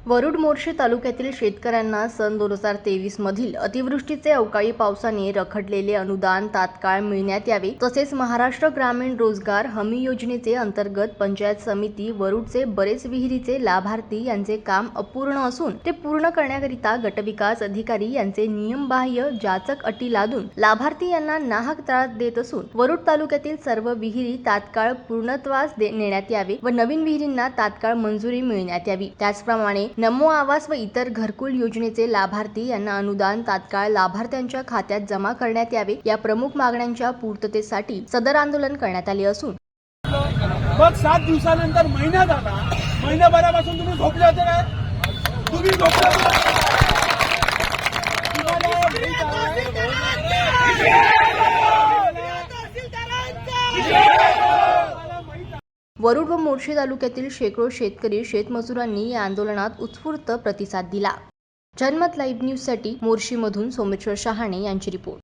वरुड मोर्शी तालुक्यातील शेतकऱ्यांना सन 2023 मधील अतिवृष्टीचे अवकाळी पावसाने रखडलेले अनुदान तात्काळ मिळण्यात यावे, तसेच महाराष्ट्र ग्रामीण रोजगार हमी योजनेचे अंतर्गत पंचायत समिती वरुडचे बरेच विहिरीचे लाभार्थी यांचे काम अपूर्ण असून ते पूर्ण करण्याकरिता गटविकास अधिकारी यांचे नियमबाह्य जाचक अटी लादून लाभार्थी यांना नाहक त्रास देत असून वरुड तालुक्यातील सर्व विहिरी तात्काळ पूर्णत्वास नेण्यात यावे व नवीन विहिरींना तात्काळ मंजुरी मिळण्यात यावी। त्याचप्रमाणे नमो आवास व इतर घरकुल योजनेचे लाभार्थी यांना अनुदान तात्काळ लाभार्थ्यांच्या खात्यात जमा करण्यात यावे या प्रमुख मागण्यांच्या पूर्ततेसाठी सदर आंदोलन करण्यात आले असून मग 7 दिवसानंतर महिना झाला, महिनाभरापासून तुम्ही झोपले होते काय? तुम्ही झोपले वरुड व मोर्शी तालुक्यातील शेकडो शेतकरी शेतमजुरांनी या आंदोलनात उत्स्फूर्त प्रतिसाद दिला। जनमत लाईव्ह न्यूजसाठी मोर्शीमधून सोमेश्वर शहाणे यांची रिपोर्ट।